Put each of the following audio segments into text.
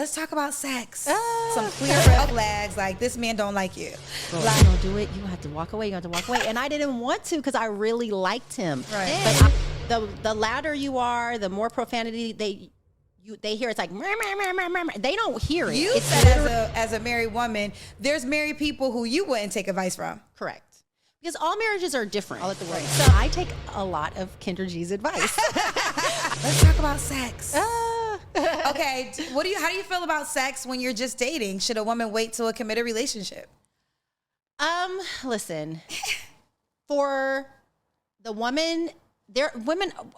let's talk about sex. Some clear red flags, like this man don't like you. Girl, Like, you don't do it. You have to walk away. You have to walk away. And I didn't want to because I really liked him. Right. But the louder you are, the more profanity they hear. It's like, meh, meh, meh, meh, meh, meh. They don't hear it. you It's said as a married woman, there's married people who you wouldn't take advice from. correct. Because all marriages are different. I'll let the word. So I take a lot of Kendra G's advice. Let's talk about sex. Okay, how do you feel about sex when you're just dating? Should a woman wait till a committed relationship? Listen, for the women,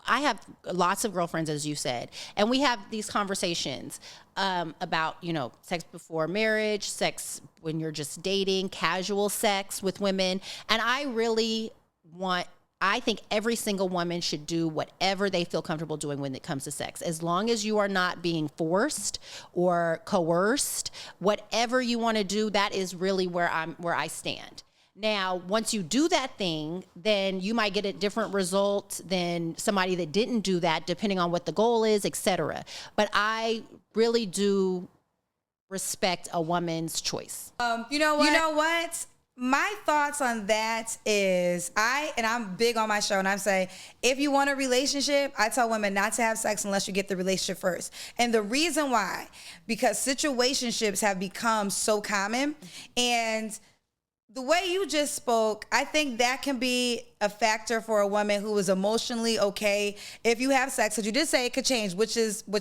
I have lots of girlfriends, as you said, and we have these conversations about, sex before marriage, sex when you're just dating, casual sex with women. And I think every single woman should do whatever they feel comfortable doing when it comes to sex. As long as you are not being forced or coerced, whatever you want to do, that is really where I stand. Now, once you do that thing, then you might get a different result than somebody that didn't do that, depending on what the goal is, etc. But I really do respect a woman's choice. You know what? My thoughts on that is I'm big on my show, and I'm saying, if you want a relationship, I tell women not to have sex unless you get the relationship first. And the reason why, because situationships have become so common, and the way you just spoke, I think that can be a factor for a woman who is emotionally okay if you have sex. Because you did say it could change, which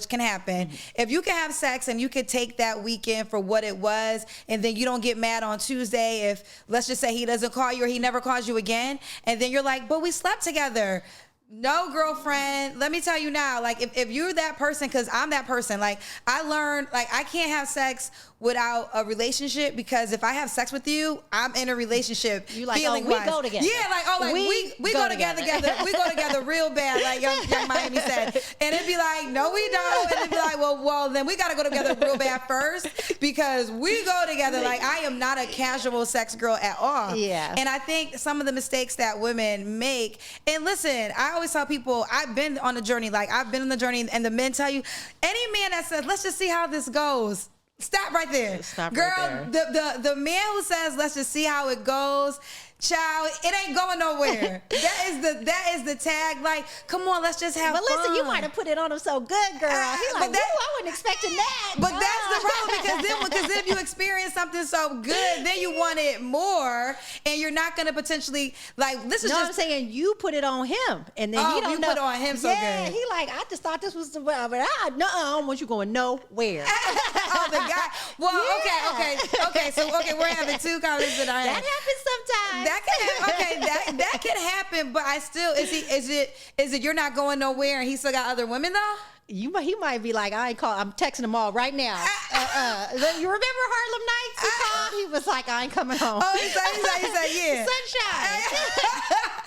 can happen. If you can have sex and you could take that weekend for what it was, and then you don't get mad on Tuesday if, let's just say, he doesn't call you or he never calls you again, and then you're like, but we slept together. No, girlfriend, let me tell you now, like, if you're that person, because I'm that person, like, I learned, like, I can't have sex without a relationship, because if I have sex with you, I'm in a relationship. You like, feeling we wise. go together. Yeah, like, we go together. We go together real bad, like young Miami said. And it'd be like, no, we don't. And it'd be like, well, then we got to go together real bad first, because we go together. Like, I am not a casual sex girl at all. Yeah. And I think some of the mistakes that women make, and listen, I always tell people, I've been on the journey, and the men tell you, any man that says, let's just see how this goes, stop right there. Stop Girl, right there. The man who says, let's just see how it goes, child, it ain't going nowhere. that is the tag. Like, come on, let's just have fun. But listen, you might have put it on him so good, girl. He's like, I wasn't expecting that. But that's the problem, because then if you experience something so good, then you want it more, and you're not going to potentially, like, this is no, just. I'm saying you put it on him, and then he don't you know. put it on him so yeah, good. he like, I just thought this was the, but I don't want you going nowhere. Oh, the guy. Well, Yeah. okay. So we're having two comments that I That happens sometimes. That can happen, but I still is it you're not going nowhere and he still got other women though? He might be like, I'm texting them all right now. You remember Harlem Nights? He called. He was like, I ain't coming home. Oh, he said, yeah. Sunshine.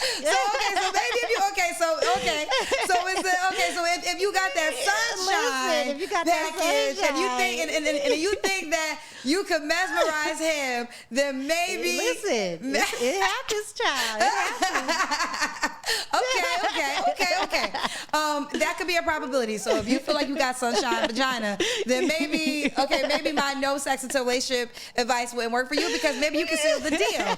So maybe if you so if you got that sunshine, Listen, if you got package, that and you think and you think that you could mesmerize him, then maybe listen, it happens, child. It happens. Okay. That could be a probability. So if you feel like you got sunshine vagina, then maybe my no sex until relationship advice wouldn't work for you, because maybe you can seal the deal.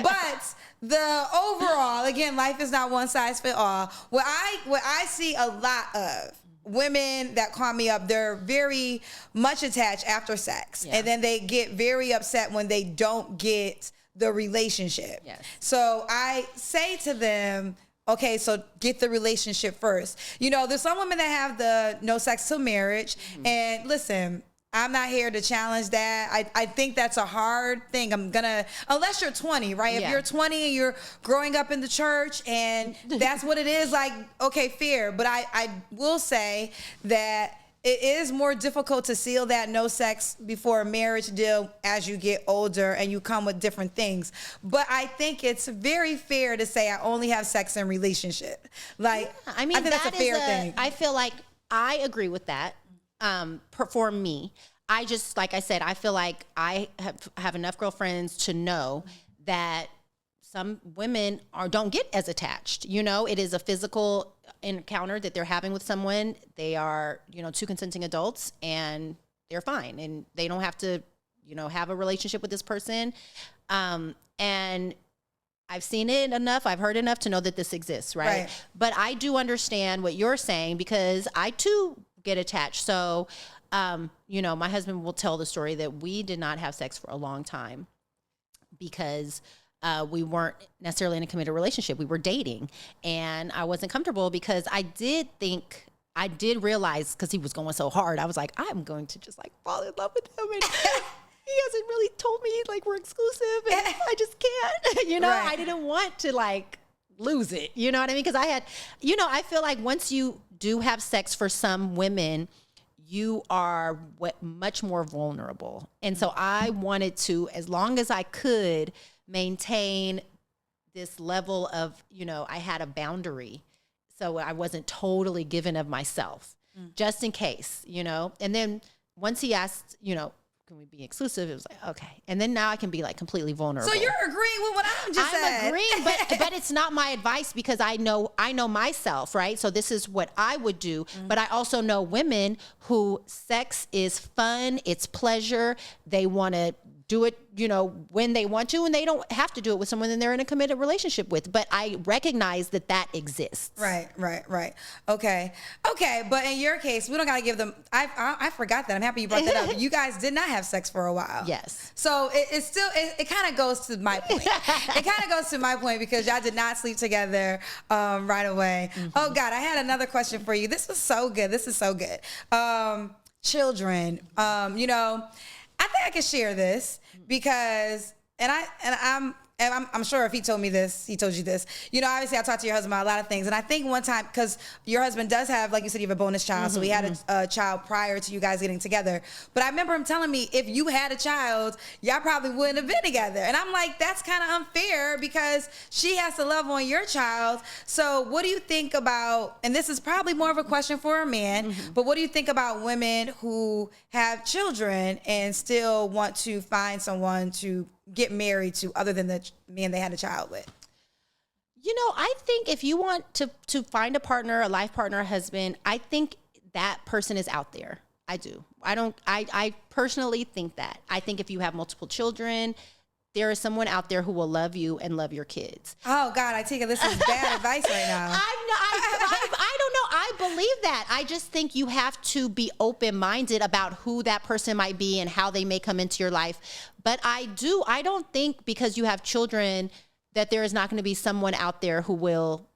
But the overall, again, life is not one size fit all. What I see a lot of women that call me up, they're very much attached after sex, and then they get very upset when they don't get the relationship. Yes. So I say to them, okay, so get the relationship first. There's some women that have the no sex till marriage, and listen, I'm not here to challenge that. I think that's a hard thing. Unless you're 20, right? If you're 20 and you're growing up in the church and that's what it is, like, okay, fair. But I will say that it is more difficult to seal that no sex before a marriage deal as you get older and you come with different things. But I think it's very fair to say I only have sex in relationship. Like, I think that's a fair thing. I feel like I agree with that. For me, I just, like I said, I feel like I have enough girlfriends to know that some women don't get as attached. It is a physical encounter that they're having with someone. They are, two consenting adults, and they're fine and they don't have to, have a relationship with this person. And I've seen it enough. I've heard enough to know that this exists, right? But I do understand what you're saying because I too get attached. So, my husband will tell the story that we did not have sex for a long time because we weren't necessarily in a committed relationship. We were dating, and I wasn't comfortable because I did realize, because he was going so hard, I was like, I'm going to just like fall in love with him, and he hasn't really told me like we're exclusive, and I just can't, I didn't want to like lose it, you know what I mean? Because I had, I feel like once you do have sex, for some women, you are much more vulnerable. And so I wanted to, as long as I could, maintain this level of, I had a boundary. So I wasn't totally given of myself, just in case, And then once he asked, can we be exclusive? It was like, okay. And then now I can be like completely vulnerable. So you're agreeing with what I'm just saying. I'm agreeing, but it's not my advice because I know myself, right? So this is what I would do. But I also know women who sex is fun, it's pleasure. They want to do it, when they want to, and they don't have to do it with someone that they're in a committed relationship with. But I recognize that exists. Right. Okay. But in your case, we don't got to give them, I forgot that. I'm happy you brought that up. You guys did not have sex for a while. Yes. So it still kind of goes to my point. It kind of goes to my point because y'all did not sleep together right away. Oh God, I had another question for you. This is so good. Children, I think I can share this because, I'm sure if he told me this, he told you this. Obviously I talked to your husband about a lot of things. And I think one time, because your husband does have, like you said, you have a bonus child. So he had a child prior to you guys getting together. But I remember him telling me if you had a child, y'all probably wouldn't have been together. And I'm like, that's kind of unfair because she has to love on your child. So what do you think about, and this is probably more of a question for a man, but what do you think about women who have children and still want to find someone to get married to other than the man they had a child with? I think if you want to find a partner, a life partner, a husband, I think that person is out there. I do. I personally think that. I think if you have multiple children, there is someone out there who will love you and love your kids. Oh God, I take it this is bad advice right now. I don't know. I believe that. I just think you have to be open-minded about who that person might be and how they may come into your life. But I don't think because you have children that there is not going to be someone out there who will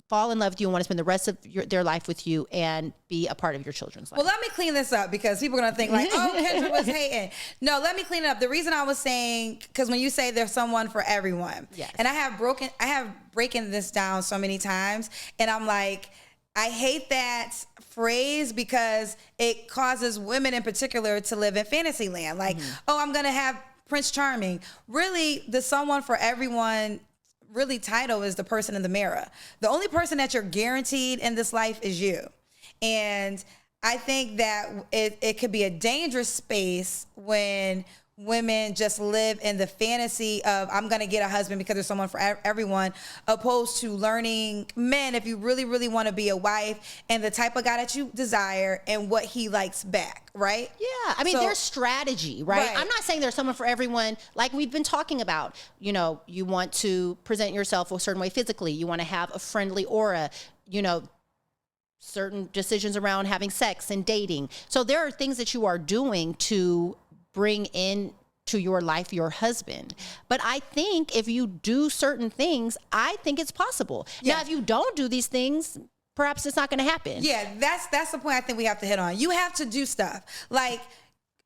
fall in love with you and want to spend the rest of their life with you and be a part of your children's life. Well, let me clean this up because people are going to think like, oh, Kendra was hating. No, let me clean it up. The reason I was saying, because when you say there's someone for everyone, yes. And I have breaking this down so many times, and I'm like, I hate that phrase because it causes women in particular to live in fantasy land. Like, oh, I'm going to have Prince Charming. Really, the someone for everyone really title is the person in the mirror. The only person that you're guaranteed in this life is you. And I think that it could be a dangerous space when women just live in the fantasy of I'm going to get a husband because there's someone for everyone, opposed to learning men if you really, really want to be a wife and the type of guy that you desire and what he likes back, right? Yeah. I mean, there's strategy, right? I'm not saying there's someone for everyone. Like we've been talking about, you want to present yourself a certain way physically. You want to have a friendly aura, certain decisions around having sex and dating. So there are things that you are doing to bring in to your life your husband. But I think if you do certain things, I think it's possible. Yeah. Now, if you don't do these things, perhaps it's not going to happen. Yeah, that's the point I think we have to hit on. You have to do stuff. Like,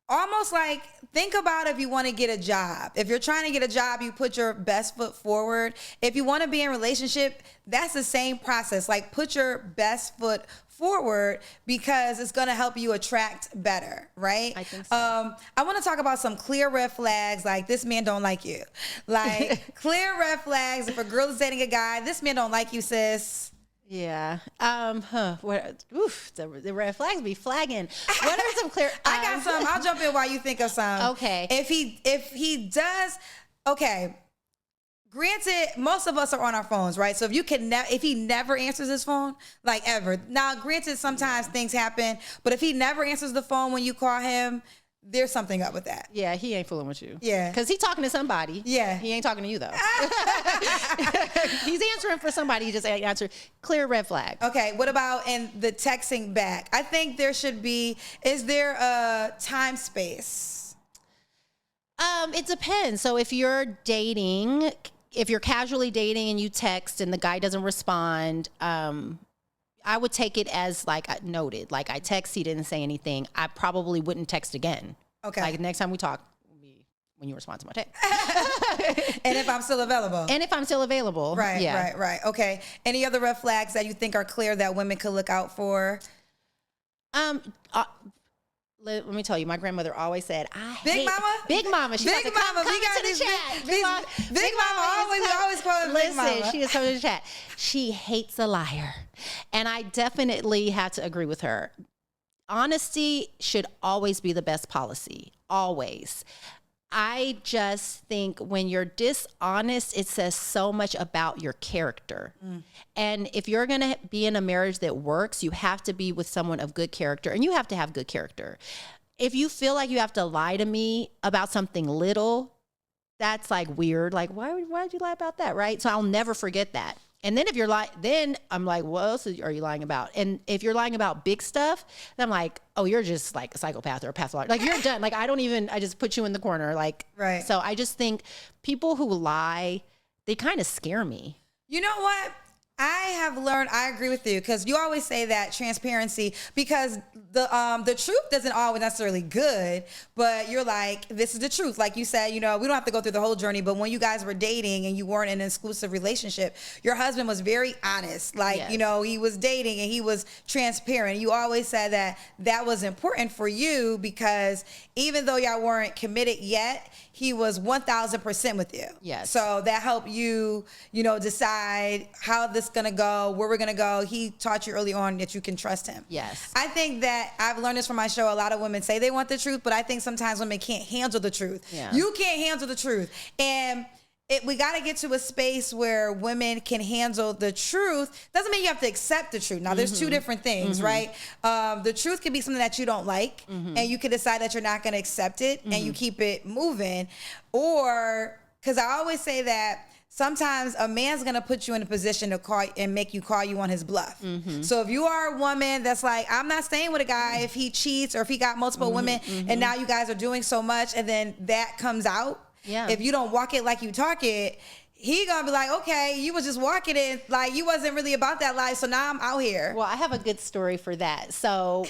almost like, think about if you want to get a job. If you're trying to get a job, you put your best foot forward. If you want to be in a relationship, that's the same process. Like, put your best foot forward because it's going to help you attract better, right? I think so. I want to talk about some clear red flags, like this man don't like you. Like, clear red flags. If a girl is dating a guy, this man don't like you, sis. Yeah. The red flags be flagging. What are some clear? I got some. I'll jump in while you think of some. Okay. If he does, okay. granted, most of us are on our phones, right? So if he never answers his phone, like ever. Now, granted, sometimes things happen, but if he never answers the phone when you call him, there's something up with that. Yeah, he ain't fooling with you. Yeah. Because he's talking to somebody. Yeah. He ain't talking to you, though. He's answering for somebody. He just ain't answering. Clear red flag. Okay, what about in the texting back? I think there should be, is there a time space? It depends. So if you're dating, if you're casually dating and you text and the guy doesn't respond, I would take it as like noted. Like I text, he didn't say anything. I probably wouldn't text again. Okay. Like next time we talk, will be when you respond to my text. And if I'm still available. And if I'm still available. Right, yeah. right. Okay. Any other red flags that you think are clear that women could look out for? Let me tell you, my grandmother always said, Big Mama? Big Mama. She Big Mama. Come into the chat. Big Mama. We always call her Big Mama. Listen, she is coming to the chat. She hates a liar. And I definitely have to agree with her. Honesty should always be the best policy. Always. I just think when you're dishonest, it says so much about your character. And if you're going to be in a marriage that works, you have to be with someone of good character, and you have to have good character. If you feel like you have to lie to me about something little, that's like weird. Like, why'd you lie about that? Right. So I'll never forget that. And then if you're lying, then I'm like, what else are you lying about? And if you're lying about big stuff, then I'm like, oh, you're just like a psychopath or a pathologist. Like you're done. Like I just put you in the corner. Like, right. So I just think people who lie, they kind of scare me. You know what? I have learned, I agree with you, because you always say that transparency, because the truth doesn't always necessarily good, but you're like, this is the truth. Like you said, we don't have to go through the whole journey, but when you guys were dating and you weren't in an exclusive relationship, your husband was very honest. Like, yes. He was dating and he was transparent. You always said that was important for you because even though y'all weren't committed yet, he was 1,000% with you. Yes. So that helped you, decide how this is going to go, where we're going to go. He taught you early on that you can trust him. Yes. I think that I've learned this from my show. A lot of women say they want the truth, but I think sometimes women can't handle the truth. Yeah. You can't handle the truth. And we got to get to a space where women can handle the truth. Doesn't mean you have to accept the truth. Now, there's two different things, right? The truth can be something that you don't like, and you can decide that you're not going to accept it, and you keep it moving. Or, because I always say that sometimes a man's going to put you in a position to call and make you call you on his bluff. So if you are a woman that's like, I'm not staying with a guy if he cheats or if he got multiple women, and now you guys are doing so much, and then that comes out. Yeah. If you don't walk it like you talk it, he gonna be like, okay, you was just walking it like you wasn't really about that life, so now I'm out here. Well, I have a good story for that. So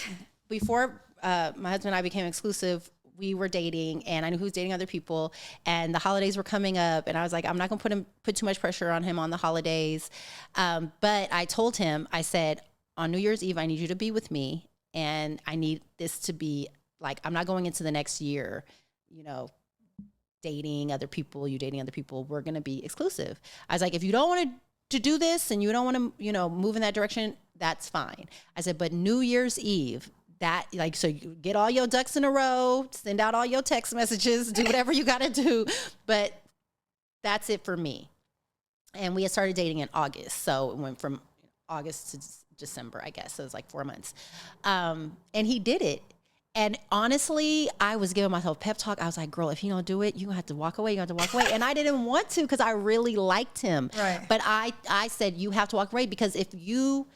before my husband and I became exclusive, we were dating, and I knew he was dating other people, and the holidays were coming up, and I was like, I'm not gonna put too much pressure on him on the holidays. But I told him, I said, on New Year's Eve, I need you to be with me, and I need this to be like, I'm not going into the next year, dating other people, you dating other people, we're going to be exclusive. I was like, if you don't want to do this and you don't want to, move in that direction, that's fine. I said, but New Year's Eve, so you get all your ducks in a row, send out all your text messages, do whatever you got to do. But that's it for me. And we had started dating in August. So it went from August to December, I guess. So it was like 4 months. And he did it. And honestly, I was giving myself a pep talk. I was like, girl, if you don't do it, you're going to have to walk away. You're going to have to walk away. And I didn't want to because I really liked him. Right. But I said, you have to walk away, because if you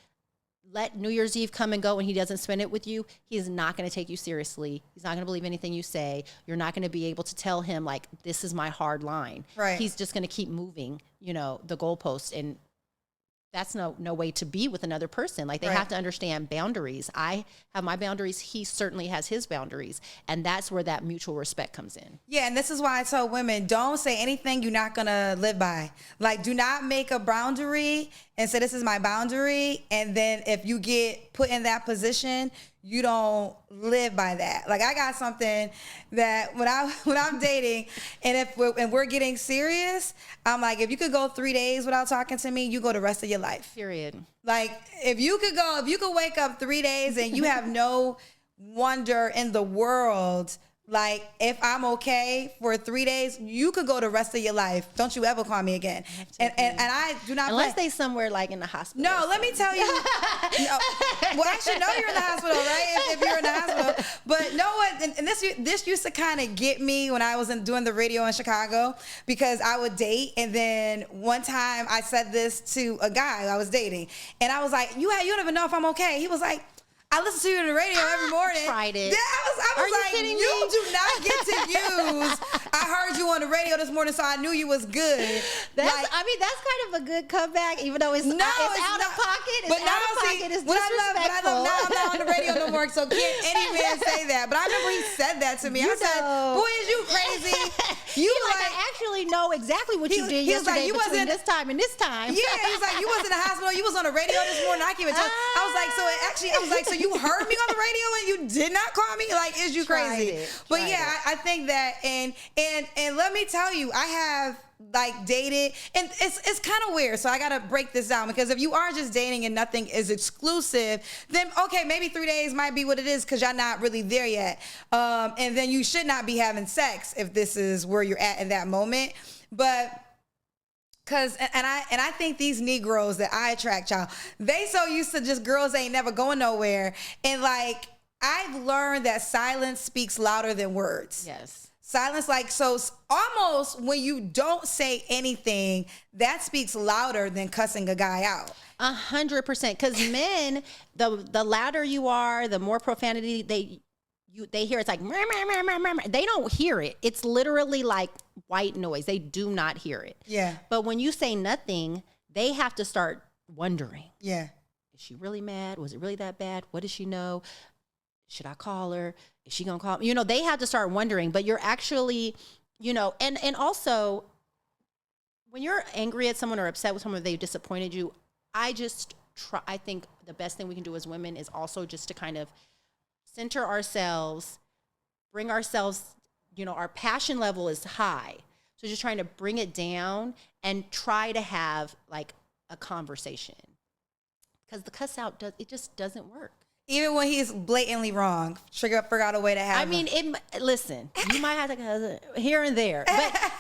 let New Year's Eve come and go and he doesn't spend it with you, he's not going to take you seriously. He's not going to believe anything you say. You're not going to be able to tell him, like, this is my hard line. Right. He's just going to keep moving, the goalpost. And that's no way to be with another person. Like, they have to understand boundaries. I have my boundaries. He certainly has his boundaries. And that's where that mutual respect comes in. Yeah, and this is why I tell women, don't say anything you're not going to live by. Like, do not make a boundary and say, this is my boundary. And then if you get put in that position, you don't live by that. Like, I got something that when I'm dating and we're getting serious, I'm like, if you could go 3 days without talking to me, you go the rest of your life. Period. Like, if you could wake up 3 days and you have no wonder in the world Like, if I'm okay for 3 days, you could go the rest of your life. Don't you ever call me again. And I do not unless play. they somewhere like in the hospital. No, let me tell you. No, well, actually, no, you're in the hospital, right? If you're in the hospital. But no one, and this used to kind of get me when I was doing the radio in Chicago, because I would date, and then one time I said this to a guy I was dating, and I was like, you don't even know if I'm okay. He was like, I listen to you on the radio every morning. Tried it. Yeah, I was like, you do not get to use. I heard you on the radio this morning, so I knew you was good. That's like, that's kind of a good comeback, even though it's out of pocket. It's but now, out of pocket. It's disrespectful. But I love now I'm not on the radio no more, so can't any man say that. But I remember he said that to me. I said, boy, is you crazy. You like, I actually know exactly what you did yesterday between this time and this time. Yeah, he was like, you was in the hospital, you was on the radio this morning. I can't even tell. I was like, so you heard me on the radio and you did not call me? Like, is you crazy? But yeah, I think that, and let me tell you, I have like dated, and it's kind of weird. So I gotta break this down, because if you are just dating and nothing is exclusive, then okay, maybe 3 days might be what it is, because y'all not really there yet. And then you should not be having sex if this is where you're at in that moment. But I think these Negroes that I attract, y'all, they so used to just girls ain't never going nowhere. And like, I've learned that silence speaks louder than words. Yes. Silence, like, so almost when you don't say anything, that speaks louder than cussing a guy out. 100%. Because men, the louder you are, the more profanity they hear. It's like, meh, meh, meh, meh, meh, meh. They don't hear it. It's literally like white noise. They do not hear it. Yeah. But when you say nothing, they have to start wondering. Yeah. Is she really mad? Was it really that bad? What does she know? Should I call her? Is she gonna call me? They have to start wondering. But you're actually, and also when you're angry at someone or upset with someone, they disappointed you, I think the best thing we can do as women is also just to kind of center ourselves, bring ourselves, our passion level is high. So just trying to bring it down and try to have like a conversation. Because the cuss out, it just doesn't work. Even when he's blatantly wrong, figure out a way to have listen, you might have to cuss here and there.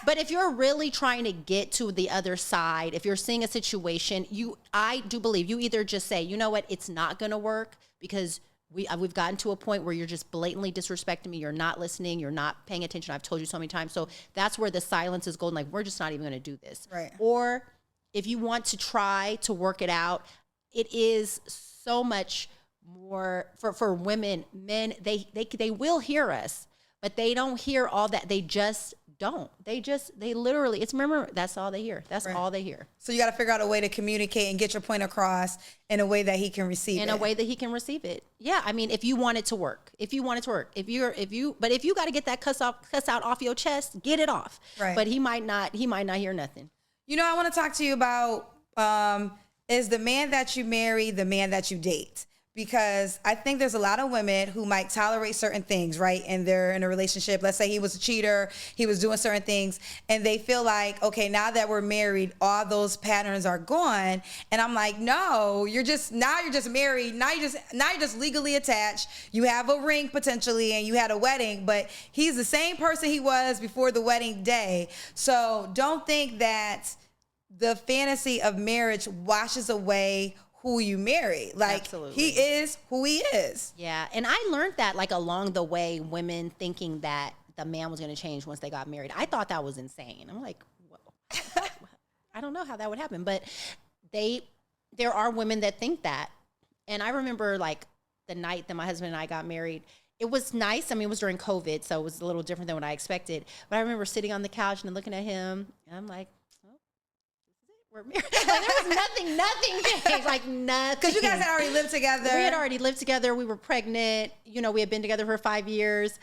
But if you're really trying to get to the other side, if you're seeing a situation, I do believe you either just say, you know what, it's not going to work, because we've gotten to a point where you're just blatantly disrespecting me. You're not listening. You're not paying attention. I've told you so many times. So that's where the silence is golden. Like, we're just not even going to do this. Right. Or if you want to try to work it out, it is so much more for women. Men, they will hear us, but they don't hear all that. They just don't. They literally, remember, that's all they hear. That's right. All they hear. So you got to figure out a way to communicate and get your point across in a way that he can receive it. In a way that he can receive it. Yeah. I mean, if you want it to work, but if you got to get that cuss out off your chest, get it off. Right. But he might not hear nothing. I want to talk to you about, is the man that you marry the man that you date? Because I think there's a lot of women who might tolerate certain things, right? And they're in a relationship. Let's say he was a cheater, he was doing certain things, and they feel like, okay, now that we're married, all those patterns are gone. And I'm like, no, you're just married. Now you're just legally attached. You have a ring potentially, and you had a wedding, but he's the same person he was before the wedding day. So don't think that the fantasy of marriage washes away who you marry. Like, absolutely. He is who he is. Yeah. And I learned that like along the way, women thinking that the man was going to change once they got married. I thought that was insane. I'm like, whoa. I don't know how that would happen, but there are women that think that. And I remember like the night that my husband and I got married, it was nice. I mean, it was during COVID, so it was a little different than what I expected. But I remember sitting on the couch and looking at him, and I'm like, we're married. Like, there was nothing changed. Like, nothing. Because you guys had already lived together. We had already lived together. We were pregnant. We had been together for 5 years.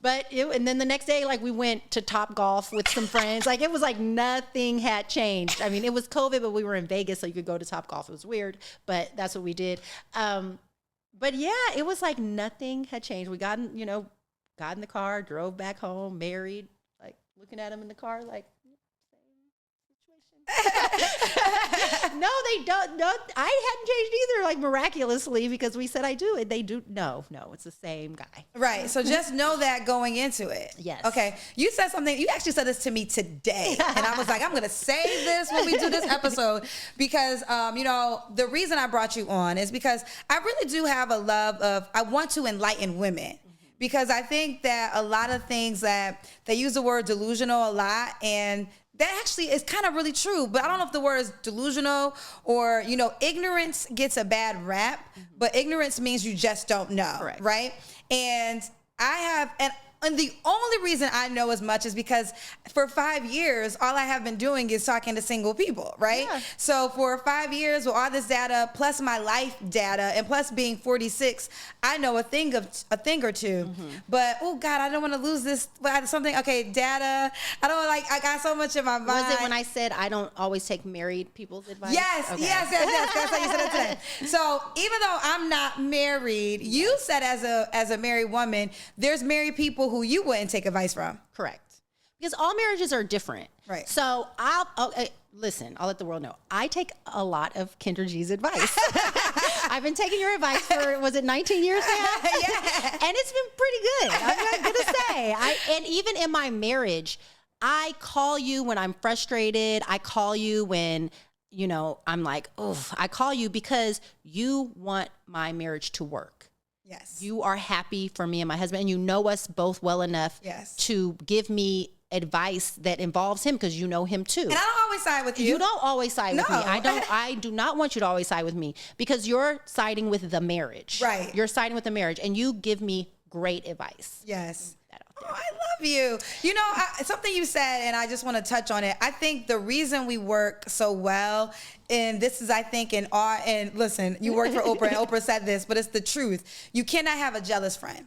And then the next day, like, we went to Top Golf with some friends. Like, it was like nothing had changed. I mean, it was COVID, but we were in Vegas, so you could go to Top Golf. It was weird, but that's what we did. But yeah, it was like nothing had changed. We got in the car, drove back home, married, like looking at him in the car, like, No, they don't. No, I hadn't changed either, like miraculously, because we said I do, and they do. No, it's the same guy. Right. So just know that going into it. Yes. Okay. You said something. You actually said this to me today, and I was like, I'm going to save this when we do this episode because, the reason I brought you on is because I really do have a love of. I want to enlighten women. Because I think that a lot of things that they use the word delusional a lot, and that actually is kind of really true. But I don't know if the word is delusional or, ignorance gets a bad rap, but ignorance means you just don't know. Correct. Right? And and the only reason I know as much is because for 5 years, all I have been doing is talking to single people, right? Yeah. So for 5 years with all this data, plus my life data, and plus being 46, I know a thing or two. Mm-hmm. But, oh God, I don't want to lose this. Something, okay, data. I got so much in my mind. Was it when I said I don't always take married people's advice? Yes, okay. yes. That's how you said it today. So even though I'm not married, you said as a married woman, there's married people who you wouldn't take advice from. Correct. Because all marriages are different. Right. So I'll let the world know. I take a lot of Kendra G's advice. I've been taking your advice for, was it 19 years now? Yeah. And it's been pretty good. I'm going to say. And even in my marriage, I call you when I'm frustrated. I call you when, I'm like, I call you because you want my marriage to work. Yes. You are happy for me and my husband, and you know us both well enough to give me advice that involves him because you know him too. And I don't always side with you. You don't always side with me. I do not want you to always side with me because you're siding with the marriage. Right. You're siding with the marriage, and you give me great advice. Yes. Oh, I love you. Something you said, and I just want to touch on it. I think the reason we work so well, and this is, I think, and listen, you work for Oprah, and Oprah said this, but it's the truth. You cannot have a jealous friend.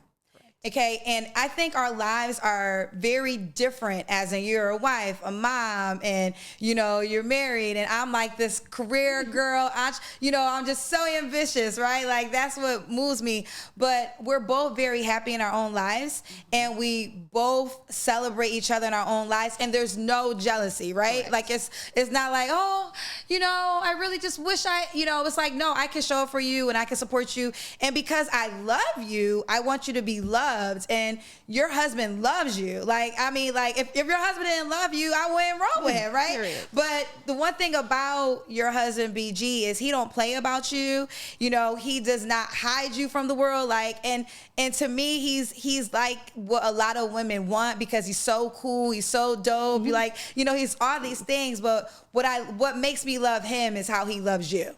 Okay. And I think our lives are very different, as in you're a wife, a mom, and, you're married. And I'm like this career girl. I'm just so ambitious, right? Like that's what moves me. But we're both very happy in our own lives. And we both celebrate each other in our own lives. And there's no jealousy, right? Correct. Like it's not like, I really just wish it's like, no, I can show up for you and I can support you. And because I love you, I want you to be loved. And your husband loves you. If your husband didn't love you, I wouldn't roll with him, right? Period. But the one thing about your husband, BG, is he don't play about you. He does not hide you from the world. And to me, he's like what a lot of women want because he's so cool, he's so dope. Mm-hmm. He's all these things. But what makes me love him is how he loves you.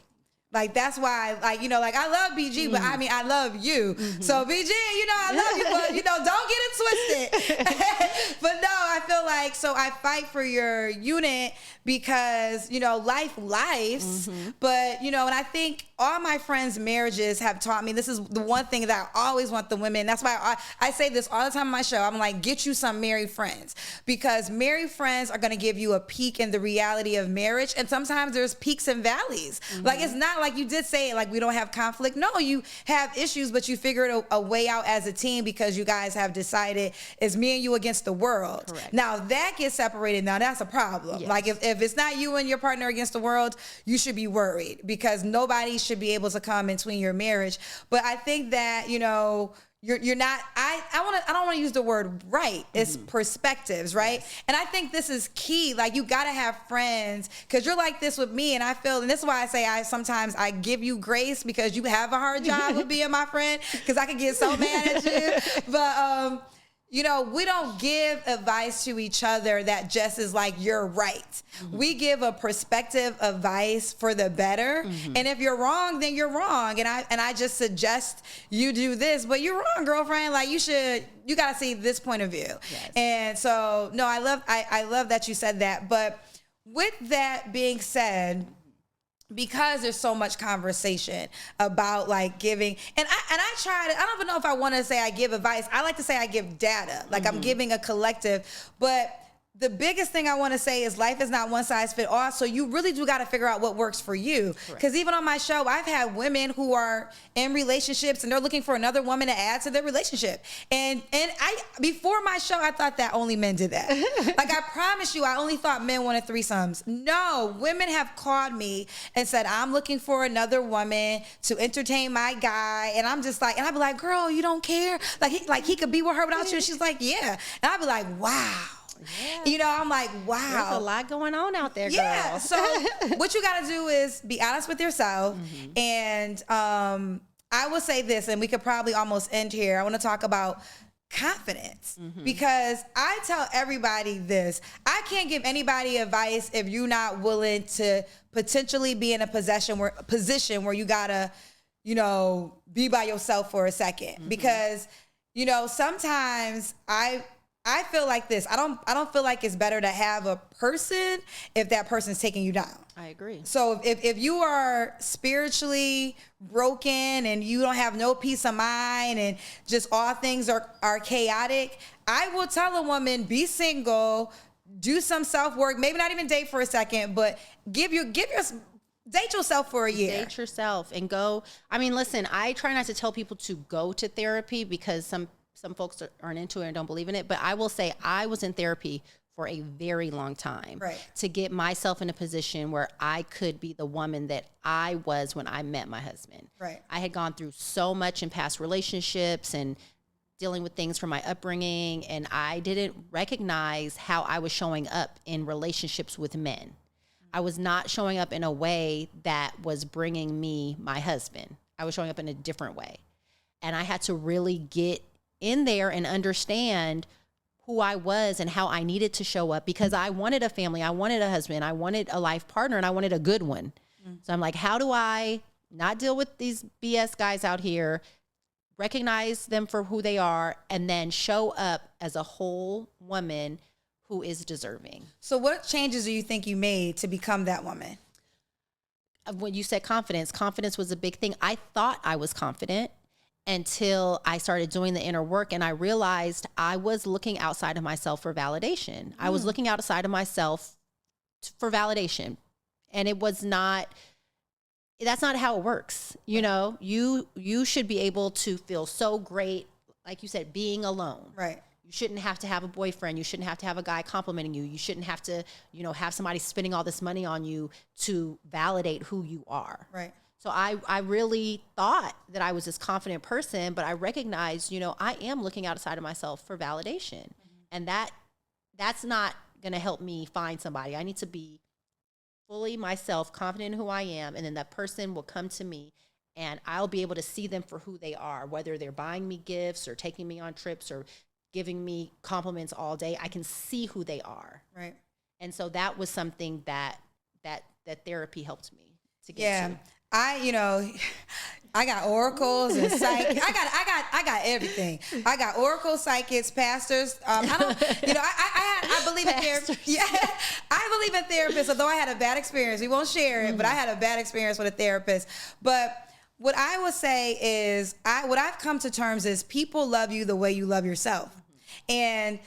That's why, I love BG, but I love you. Mm-hmm. So BG, I love you, but, don't get it twisted. But no, I feel like, so I fight for your unit because, life lives. Mm-hmm. But, and I think all my friends' marriages have taught me, this is the one thing that I always want the women. That's why I say this all the time on my show. I'm like, get you some married friends because married friends are going to give you a peek in the reality of marriage. And sometimes there's peaks and valleys. Mm-hmm. It's not like you did say it, we don't have conflict. No, you have issues, but you figured a way out as a team because you guys have decided it's me and you against the world. Correct. Now that gets separated. Now that's a problem. Yes. If it's not you and your partner against the world, you should be worried because nobody should be able to come in between your marriage. But I think that, you're not, I don't want to use the word right. It's perspectives, right? Yes. And I think this is key. You got to have friends because you're like this with me. And I feel, and this is why I say sometimes I give you grace because you have a hard job with being my friend because I can get so mad at you. But, we don't give advice to each other that just is like, you're right. Mm-hmm. We give a perspective advice for the better. Mm-hmm. And if you're wrong, then you're wrong. And I just suggest you do this, but you're wrong, girlfriend. You got to see this point of view. Yes. And so, no, I love that you said that. But with that being said, because there's so much conversation about giving, and I try to, I don't even know if I want to say I give advice. I like to say I give data, I'm giving a collective, but the biggest thing I want to say is life is not one size fit all. So you really do got to figure out what works for you. Because even on my show, I've had women who are in relationships and they're looking for another woman to add to their relationship. And I, before my show, I thought that only men did that. Like, I promise you, I only thought men wanted threesomes. No, women have called me and said, I'm looking for another woman to entertain my guy. And I'm just like, and I'd be like, girl, you don't care? Like he could be with her without you. And she's like, yeah. And I'd be like, wow. Yeah. You know, I'm like, wow. There's a lot going on out there, girl. Yeah. So what you got to do is be honest with yourself. And I will say this, and we could probably almost end here. I want to talk about confidence because I tell everybody this. I can't give anybody advice if you're not willing to potentially be in a position where you got to, you know, be by yourself for a second. Because, you know, sometimes I feel like this. I don't feel like it's better to have a person if that person's taking you down. I agree. So if you are spiritually broken and you don't have no peace of mind and just all things are chaotic, I will tell a woman, be single, do some self-work, maybe not even date for a second, but date yourself for a year. Date yourself and go. I mean, listen, I try not to tell people to go to therapy because some folks aren't into it and don't believe in it. But I will say I was in therapy for a very long time to get myself in a position where I could be the woman that I was when I met my husband. Right. I had gone through so much in past relationships and dealing with things from my upbringing, and I didn't recognize how I was showing up in relationships with men. I was not showing up in a way that was bringing me my husband. I was showing up in a different way. And I had to really get in there and understand who I was and how I needed to show up because I wanted a family, I wanted a husband, I wanted a life partner, and I wanted a good one. So I'm like, how do I not deal with these BS guys out here, recognize them for who they are, and then show up as a whole woman who is deserving? So what changes do you think you made to become that woman? When you said confidence was a big thing. I thought I was confident until I started doing the inner work and I realized I was looking outside of myself for validation. I was looking outside of myself for validation. And that's not how it works. You know, you should be able to feel so great, like you said, being alone. Right. You shouldn't have to have a boyfriend. You shouldn't have to have a guy complimenting you. You shouldn't have to, have somebody spending all this money on you to validate who you are. Right. So I really thought that I was this confident person, but I recognized, I am looking outside of myself for validation. And that's not going to help me find somebody. I need to be fully myself, confident in who I am, and then that person will come to me and I'll be able to see them for who they are, whether they're buying me gifts or taking me on trips or giving me compliments all day. I can see who they are. Right. And so that was something that therapy helped me to get to. I got oracles and psych. I got everything. I got oracles, psychics, pastors. I believe in therapy. Yeah, I believe in therapists. Although I had a bad experience, we won't share it. But I had a bad experience with a therapist. But what I would say is, what I've come to terms is people love you the way you love yourself. And,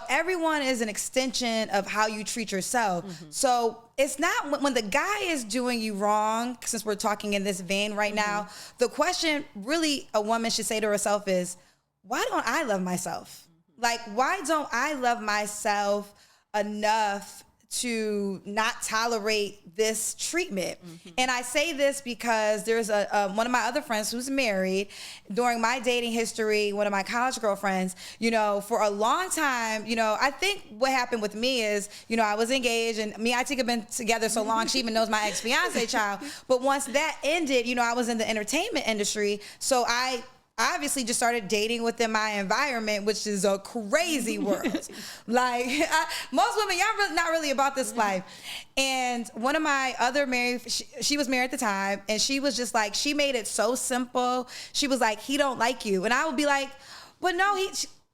everyone is an extension of how you treat yourself. So it's not when the guy is doing you wrong, since we're talking in this vein right now, the question really a woman should say to herself is, why don't I love myself? Like, why don't I love myself enough to not tolerate this treatment? And I say this because there's one of my other friends who's married. During my dating history, one of my college girlfriends, for a long time, I think what happened with me is, I was engaged and me and Itika have been together so long, she even knows my ex-fiance child. But once that ended, I was in the entertainment industry. So I obviously just started dating within my environment, which is a crazy world. Most women, y'all not really about this life. And one of my other she was married at the time, and she was just like, she made it so simple. She was like, he don't like you. And I would be like, but no,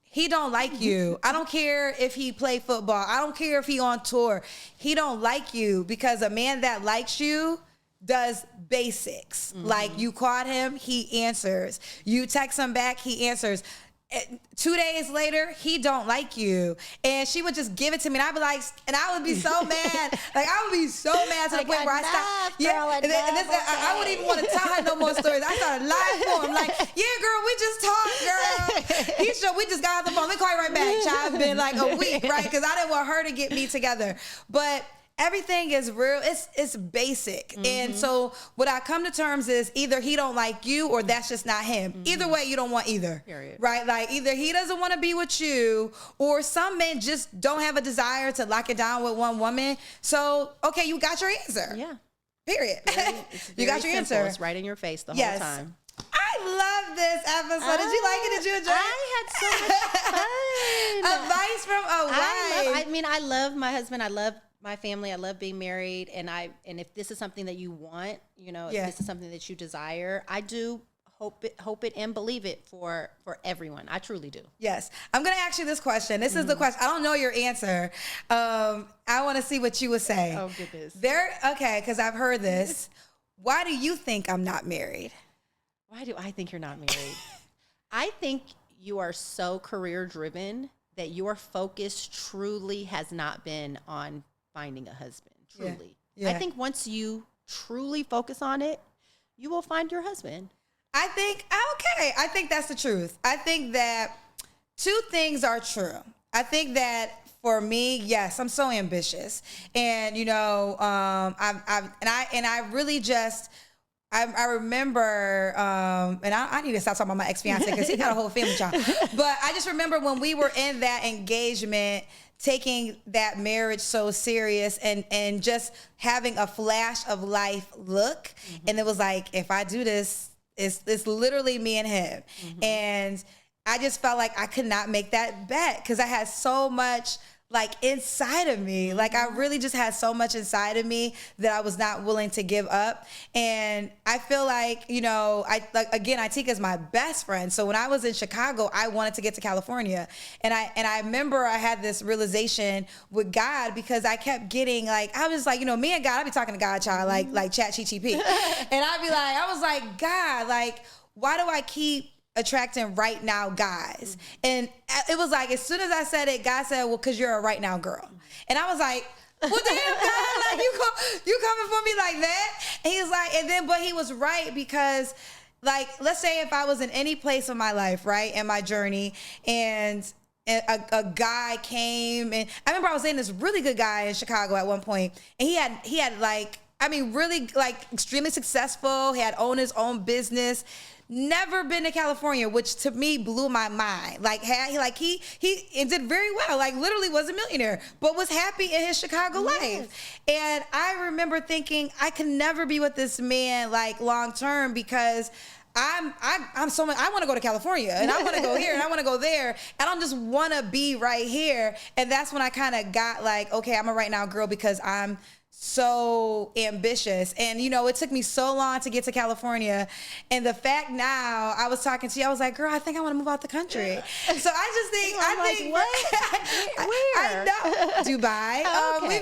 he don't like you. I don't care if he play football. I don't care if he on tour. He don't like you, because a man that likes you does basics. Like, you called him, he answers. You text him back, he answers. 2 days later, he don't like you. And she would just give it to me. And I'd be like, and I would be so mad. Like, I would be so mad to the point where I stopped. Yeah. I wouldn't even want to tell her no more stories. I started lying for him. Like, yeah, girl, we just talked, girl. He sure we just got off the phone. Let me call you right back, child. It's been like a week, right? Because I didn't want her to get me together. But everything is real. It's basic. And so what I come to terms is either he don't like you or that's just not him. Either way, you don't want either. Period. Right? Like either he doesn't want to be with you or some men just don't have a desire to lock it down with one woman. So, okay, you got your answer. Yeah. Period. You got your simple. answer. It's right in your face the whole time. I love this episode. Did you like it? Did you enjoy it? I had so much fun. Advice from a wife. I love my husband. I love my family. I love being married. And if this is something that you want, if this is something that you desire, I do hope it and believe it for everyone. I truly do. Yes. I'm going to ask you this question. This is the question. I don't know your answer. I want to see what you would say. Oh, goodness. Okay, because I've heard this. Why do you think I'm not married? Why do I think you're not married? I think you are so career driven that your focus truly has not been on finding a husband. Truly. Yeah. I think once you truly focus on it, you will find your husband. I think that's the truth. I think that two things are true. I think that for me, yes, I'm so ambitious. And, I really just, I remember, and I need to stop talking about my ex-fiance because he got a whole family child. But I just remember when we were in that engagement, taking that marriage so serious and just having a flash of life look. And it was like, if I do this, it's literally me and him. And I just felt like I could not make that bet because I had so much inside of me. Like I really just had so much inside of me that I was not willing to give up. And I feel like, Itika is my best friend. So when I was in Chicago, I wanted to get to California. And I remember I had this realization with God because I kept getting I was like, me and God, I'd be talking to God, child, like chat GTP. And I was like, God, why do I keep attracting right now guys? And it was like, as soon as I said it, God said, well, because you're a right now girl. And I was like, well, damn, God, you coming for me like that? And he was like, but he was right because let's say if I was in any place of my life, right, in my journey, and a guy came, and I remember I was dating this really good guy in Chicago at one point, and he had really extremely successful. He had owned his own business. Never been to California, which to me blew my mind. He did very well. Literally was a millionaire, but was happy in his Chicago life. And I remember thinking I could never be with this man long term because I'm so much. I want to go to California and I want to go here and I want to go there and I don't just want to be right here. And that's when I kind of got okay, I'm a right now girl because I'm so ambitious. And it took me so long to get to California, and the fact now I was talking to you, I was like, girl, I think I want to move out the country. So I just think I know Dubai. Okay.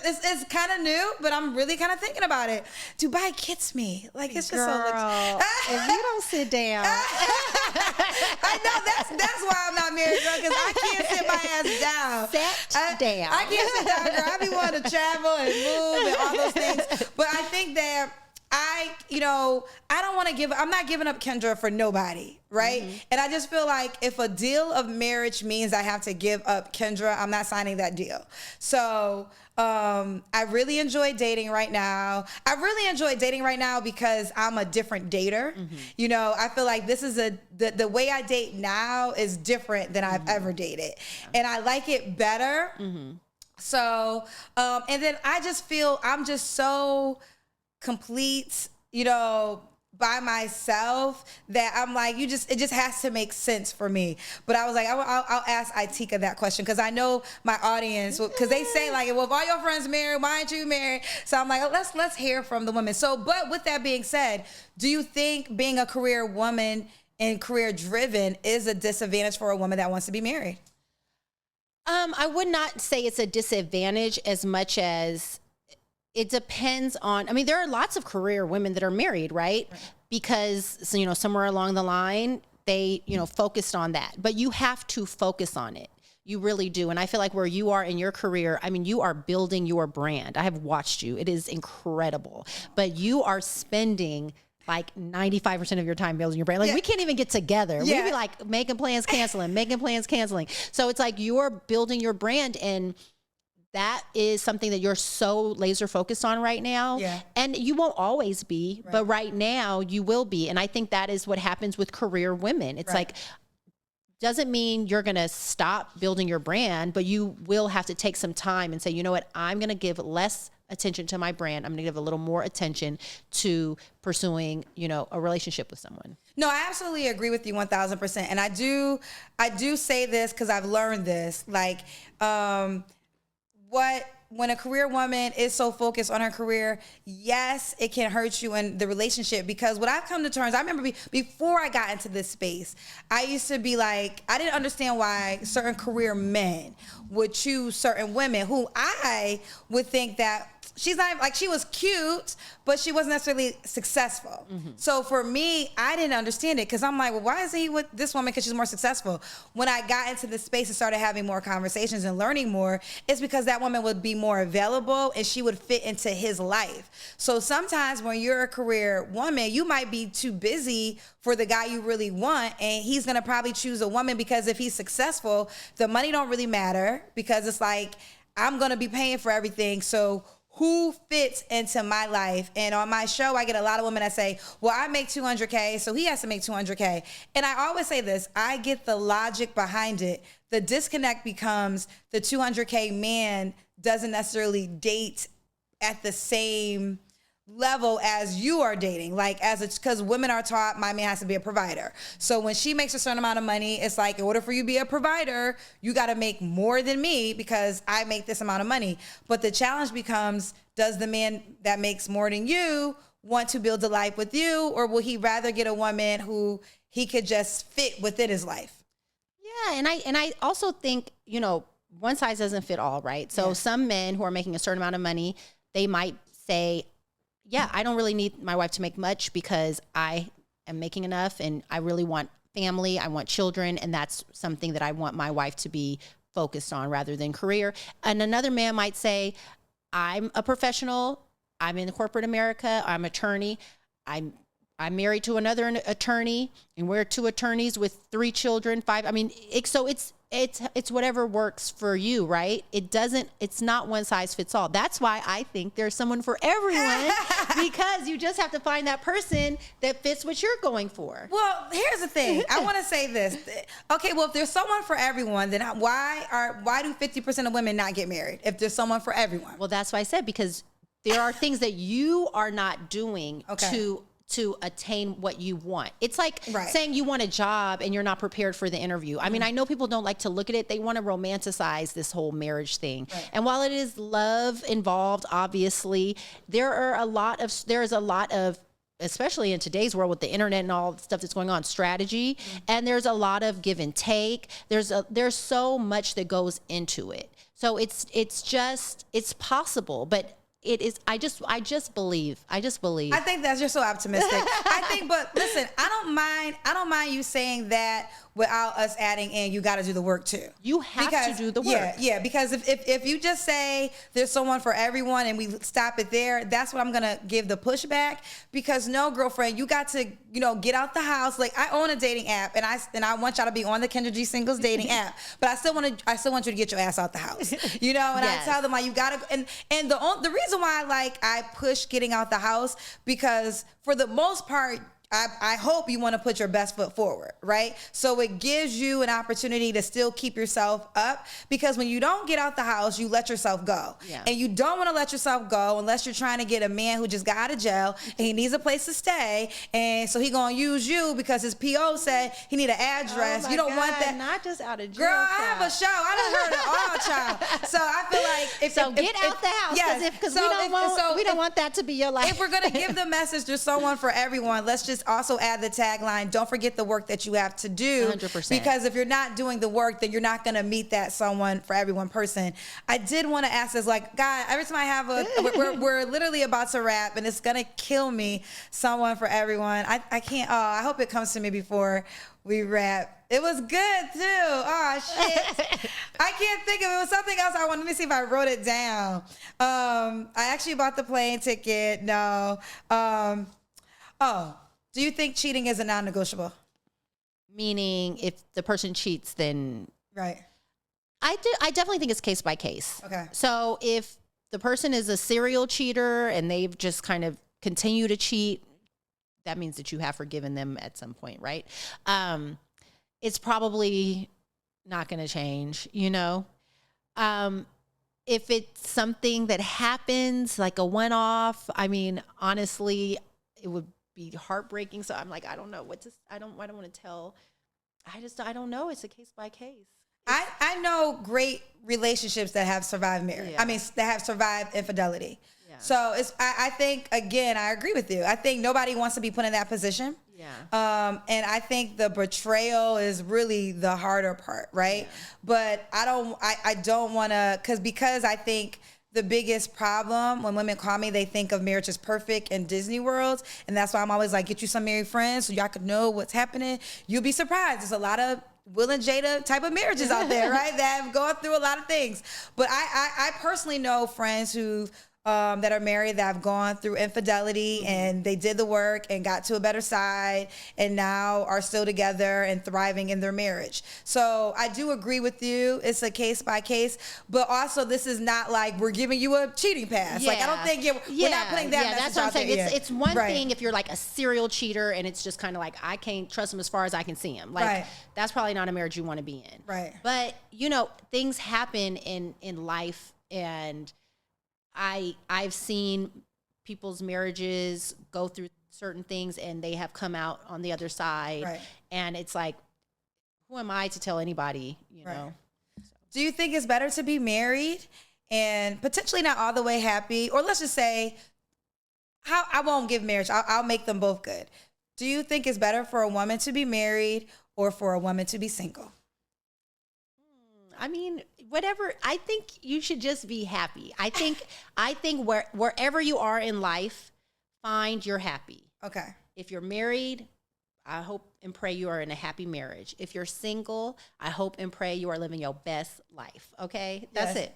It's kind of new, but I'm really kind of thinking about it. Dubai gets me it's girl, just so if you don't sit down. I know that's why I'm not married, girl, because I can't sit my ass down. Sit down. I can't sit down, girl. I be wanting to travel and move and all those things. But I think that I don't want to I'm not giving up Kendra for nobody, right? And I just feel like if a deal of marriage means I have to give up Kendra, I'm not signing that deal. So I really enjoy dating right now. I really enjoy dating right now because I'm a different dater. I feel like this is the way I date now is different than I've ever dated. And I like it better. So, and then I just feel I'm just so complete, by myself that I'm it just has to make sense for me. But I was like, I'll ask Itika that question because I know my audience, because they say well, if all your friends married, why aren't you married? So I'm like, let's hear from the women. So, but with that being said, do you think being a career woman and career driven is a disadvantage for a woman that wants to be married? I would not say it's a disadvantage as much as it depends on, there are lots of career women that are married, right? Because, somewhere along the line, they, focused on that. But you have to focus on it. You really do. And I feel like where you are in your career, I mean, you are building your brand. I have watched you. It is incredible. But you are spending like 95% of your time building your brand. Like we can't even get together. We'd be like making plans, canceling. So it's like you're building your brand, and that is something that you're so laser focused on right now. Yeah. And you won't always be, but right now you will be. And I think that is what happens with career women. It's like, doesn't mean you're going to stop building your brand, but you will have to take some time and say, you know what, I'm going to give less attention to my brand. I'm going to give a little more attention to pursuing, a relationship with someone. No, I absolutely agree with you 1000%. And I do say this because I've learned this, like, when a career woman is so focused on her career, yes, it can hurt you in the relationship. Because what I've come to terms, I remember before I got into this space, I used to be like, I didn't understand why certain career men would choose certain women who I would think that she's not, like, she was cute, but she wasn't necessarily successful. Mm-hmm. So for me, I didn't understand it because I'm like, well, why is he with this woman? Because she's more successful. When I got into this space and started having more conversations and learning more, it's because that woman would be more available and she would fit into his life. So sometimes when you're a career woman, you might be too busy for the guy you really want, and he's gonna probably choose a woman because if he's successful, the money don't really matter because it's like, I'm gonna be paying for everything. So who fits into my life? And on my show, I get a lot of women that say, well, I make $200K, so he has to make $200K. And I always say this, I get the logic behind it. The disconnect becomes the $200K man doesn't necessarily date at the same level as you are dating, like because women are taught my man has to be a provider. So when she makes a certain amount of money, it's like, in order for you to be a provider, you got to make more than me because I make this amount of money. But the challenge becomes, does the man that makes more than you want to build a life with you, or will he rather get a woman who he could just fit within his life? Yeah, and I also think, one size doesn't fit all, right? So some men who are making a certain amount of money, they might say, yeah, I don't really need my wife to make much because I am making enough and I really want family, I want children, and that's something that I want my wife to be focused on rather than career. And another man might say, I'm a professional, I'm in corporate America, I'm an attorney, I'm married to another attorney, and we're two attorneys with 3 children, 5. I mean, so it's whatever works for you, right? It's not one size fits all. That's why I think there's someone for everyone because you just have to find that person that fits what you're going for. Well, here's the thing. I want to say this. Okay, well, if there's someone for everyone, then why do 50% of women not get married if there's someone for everyone? Well, that's why I said, because there are things that you are not doing to attain what you want. It's like saying you want a job and you're not prepared for the interview. I mean, I know people don't like to look at it. They want to romanticize this whole marriage thing. Right. And while it is love involved, obviously, there is a lot of, especially in today's world with the internet and all the stuff that's going on, strategy, and there's a lot of give and take. There's so much that goes into it. So it's possible, but it is. I just believe. I think that's just so optimistic. But listen, I don't mind you saying that without us adding in, you got to do the work too. You have to do the work. Yeah. Because if you just say there's someone for everyone and we stop it there, that's what I'm gonna give the pushback. Because no, girlfriend, you got to get out the house. Like, I own a dating app, and I want y'all to be on the Kendra G Singles dating app. But I still want you to get your ass out the house. And yes. I tell them, like, you gotta. And the reason why I push getting out the house, because for the most part, I hope you want to put your best foot forward, right? So it gives you an opportunity to still keep yourself up, because when you don't get out the house, you let yourself go. Yeah. And you don't want to let yourself go unless you're trying to get a man who just got out of jail and he needs a place to stay. And so he going to use you because his PO said he need an address. Oh, you don't want that. Not just out of jail. Girl, I have a show. I done heard it all, child. So I feel like get out the house, because we don't want that to be your life. If we're going to give the message to someone for everyone, let's just just also add the tagline, don't forget the work that you have to do. 100%. Because if you're not doing the work, then you're not going to meet that someone for every one person. I did want to ask this, like, God, every time I have we're literally about to wrap and it's going to kill me, someone for everyone. I can't, I hope it comes to me before we wrap. It was good too. Oh shit. I can't think of it. It was something else I wanted. Let me see if I wrote it down. I actually bought the plane ticket. No. Do you think cheating is a non-negotiable? Meaning if the person cheats, then right. I definitely think it's case by case. Okay. So if the person is a serial cheater and they've just kind of continue to cheat, that means that you have forgiven them at some point, right? It's probably not going to change, you know? If it's something that happens, like a one-off, I mean, honestly, it would be heartbreaking. So I'm like, I don't know what to, I don't want to tell. I don't know. It's a case by case. I know great relationships that have survived marriage. Yeah. I mean, that have survived infidelity. Yeah. So I think, again, I agree with you. I think nobody wants to be put in that position. Yeah. And I think the betrayal is really the harder part, right? Yeah. But I don't want to, because I think the biggest problem when women call me, they think of marriage as perfect in Disney worlds. And that's why I'm always like, get you some married friends so y'all could know what's happening. You'll be surprised. There's a lot of Will and Jada type of marriages out there, right? That have gone through a lot of things. But I personally know friends who that are married that have gone through infidelity and they did the work and got to a better side and now are still together and thriving in their marriage. So I do agree with you. It's a case by case, but also this is not like we're giving you a cheating pass. Yeah. Like I don't think we're not putting that message that's what I'm out there saying. yet. It's one Right. thing if you're like a serial cheater and it's just kind of like, I can't trust him as far as I can see him. Like Right. that's probably not a marriage you want to be in. Right. But you know, things happen in life, and I've seen people's marriages go through certain things and they have come out on the other side. Right. And it's like, who am I to tell anybody, you Right. know? Do you think it's better to be married and potentially not all the way happy, or let's just say, I won't give marriage. I'll make them both good. Do you think it's better for a woman to be married or for a woman to be single? I mean, whatever. I think you should just be happy. I think wherever you are in life, find you're happy. Okay. If you're married, I hope and pray you are in a happy marriage. If you're single, I hope and pray you are living your best life. Okay? That's Yes. it.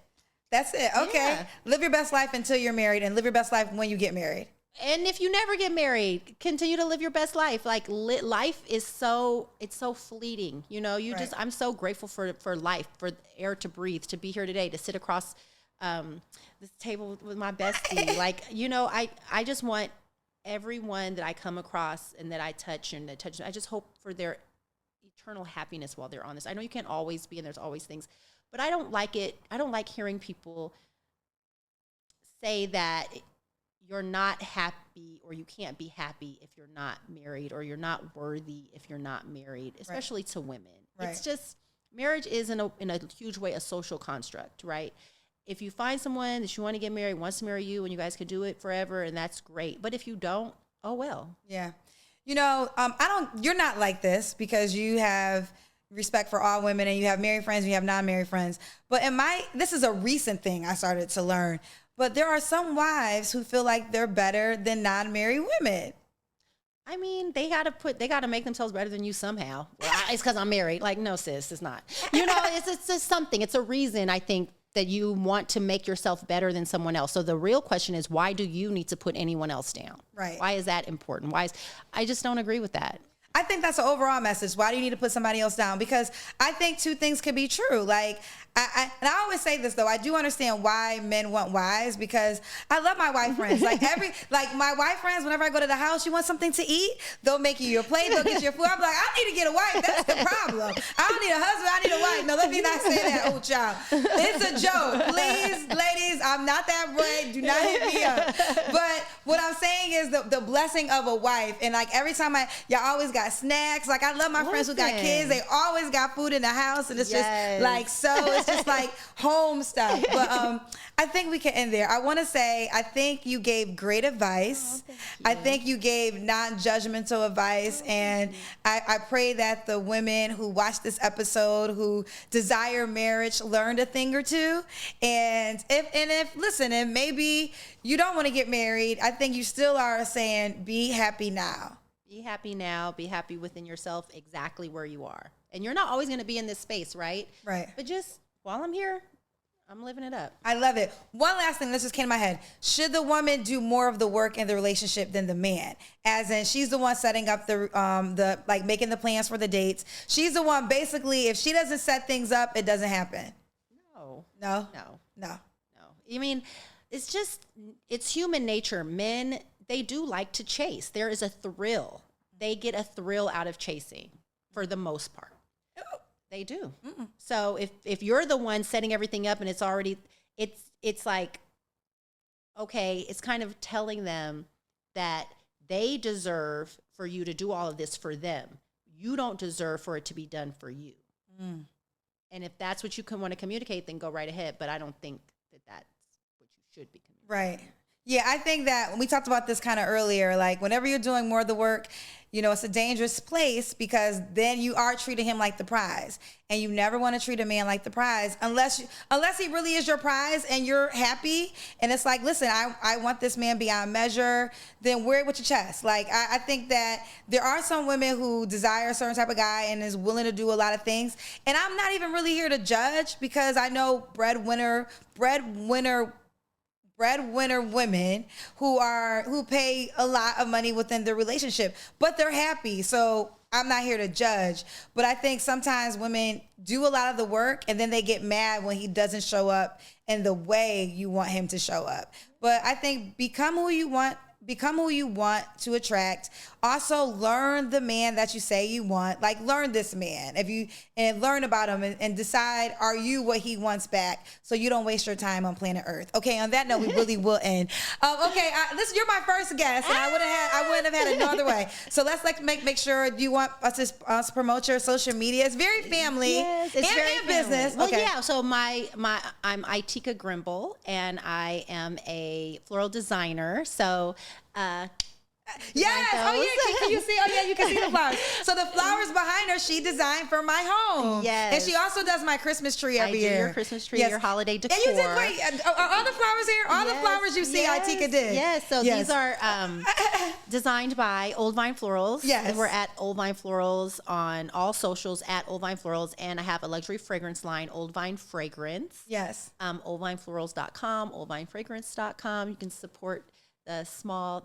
That's it. Okay. Yeah. Live your best life until you're married and live your best life when you get married. And if you never get married, continue to live your best life. Like life is it's so fleeting. You know, Right. I'm so grateful for life, for the air to breathe, to be here today, to sit across this table with my bestie. Like, you know, I just want everyone that I come across and that I touch I just hope for their eternal happiness while they're on this. I know you can't always be, and there's always things, but I don't like it. I don't like hearing people say that you're not happy or you can't be happy if you're not married, or you're not worthy if you're not married, especially to women. Right. It's just, marriage is in a huge way a social construct, right? If you find someone that you want to get married, wants to marry you, and you guys could do it forever, and that's great. But if you don't, oh well. Yeah. You know, you're not like this because you have respect for all women and you have married friends and you have non-married friends. But this is a recent thing I started to learn. But there are some wives who feel like they're better than non-married women. I mean, they gotta make themselves better than you somehow. Well, it's because I'm married. Like, no, sis, it's not. You know, it's just something. It's a reason, I think, that you want to make yourself better than someone else. So the real question is, why do you need to put anyone else down? Right. Why is that important? I just don't agree with that. I think that's an overall message. Why do you need to put somebody else down? Because I think two things could be true. Like, and I always say this though, I do understand why men want wives, because I love my wife friends. Like my wife friends, whenever I go to the house, you want something to eat, they'll make you your plate, they'll get you your food. I'm like, I need to get a wife. That's the problem. I don't need a husband, I need a wife. No, let me not say that, oh child. It's a joke. Please, ladies, I'm not that bright. Do not hit me up. But what I'm saying is the blessing of a wife. And like every time y'all always got snacks. Like I love my friends who got kids. They always got food in the house. And it's just like, so It's just like home stuff. But I think we can end there. I want to say, I think you gave great advice. I think you gave non-judgmental advice. And I pray that the women who watch this episode, who desire marriage, learned a thing or two. And if maybe you don't want to get married, I think you still are saying, be happy now. Be happy now. Be happy within yourself, exactly where you are. And you're not always going to be in this space, right? Right. But just while I'm here, I'm living it up. I love it. One last thing, this just came to my head. Should the woman do more of the work in the relationship than the man? As in, she's the one setting up the like making the plans for the dates. She's the one, basically, if she doesn't set things up, it doesn't happen. No. I mean, it's human nature. Men, they do like to chase. There is a thrill. They get a thrill out of chasing for the most part. They do. Mm-mm. So if you're the one setting everything up and it's already, it's like, okay, it's kind of telling them that they deserve for you to do all of this for them. You don't deserve for it to be done for you. Mm. And if that's what you want to communicate, then go right ahead. But I don't think that that's what you should be communicating. Right. Yeah, I think that when we talked about this kind of earlier, like whenever you're doing more of the work, it's a dangerous place because then you are treating him like the prize. And you never want to treat a man like the prize unless he really is your prize and you're happy. And it's like, listen, I want this man beyond measure. Then wear it with your chest. Like, I think that there are some women who desire a certain type of guy and is willing to do a lot of things. And I'm not even really here to judge because I know breadwinner women who pay a lot of money within the relationship, but they're happy. So I'm not here to judge, but I think sometimes women do a lot of the work and then they get mad when he doesn't show up in the way you want him to show up. But I think become who you want to attract. Also learn the man that you say you want. Like, learn this man and learn about him and decide, are you what he wants back, so you don't waste your time on planet Earth. Okay, on that note, we really will end. Listen, you're my first guest, and I wouldn't have had it no other way. So let's make sure, do you want us to promote your social media? It's very family. Yes, it's very family. Business. Well, okay. yeah, so I'm Itika Grimble, and I am a floral designer. So yes. Oh yeah. Can you see? Oh yeah, you can see the flowers. So the flowers behind her, she designed for my home. Yes. And she also does my Christmas tree every year. Your Christmas tree, your holiday decor. And you did great. Are all the flowers here? All the flowers you see, Itika did. Yes. So these are designed by Old Vine Florals. Yes. And we're at Old Vine Florals on all socials at Old Vine Florals, and I have a luxury fragrance line, Old Vine Fragrance. Yes. Oldvineflorals.com, oldvinefragrance.com. You can support the small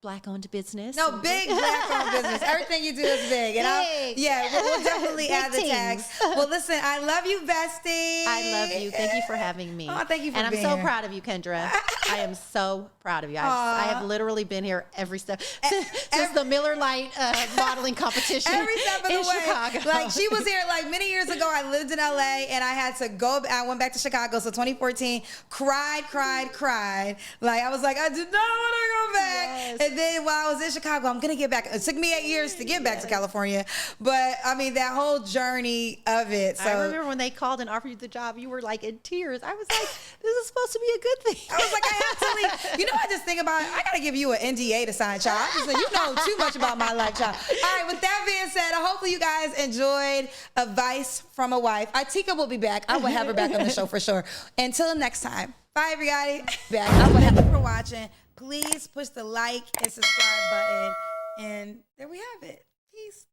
Black-owned business. No, big Black-owned business. Everything you do is big. And we'll definitely add the tags. Well, listen, I love you, bestie. I love you. Thank you for having me. Oh, thank you for being here. And I'm so here. proud of you, Kendra. I am so proud of you. I have literally been here every step since the Miller Lite modeling competition every step of the way. Chicago. Like, she was here like many years ago. I lived in LA and I had to go. I went back to Chicago. So 2014, cried. Like, I was like, I did not want to go back. Yes. And then while I was in Chicago, I'm gonna get back. It took me 8 years to get back to California, but I mean that whole journey of it. So I remember when they called and offered you the job, you were like in tears. I was like, this is supposed to be a good thing. I was like, I have to leave. I just think about it. I gotta give you an NDA to sign, child. I just like, you know too much about my life, child. All right. With that being said, hopefully you guys enjoyed advice from a wife. Itika will be back. I will have her back on the show for sure. Until next time. Bye, everybody. Back. Thank you for watching. Please push the like and subscribe button. And there we have it. Peace.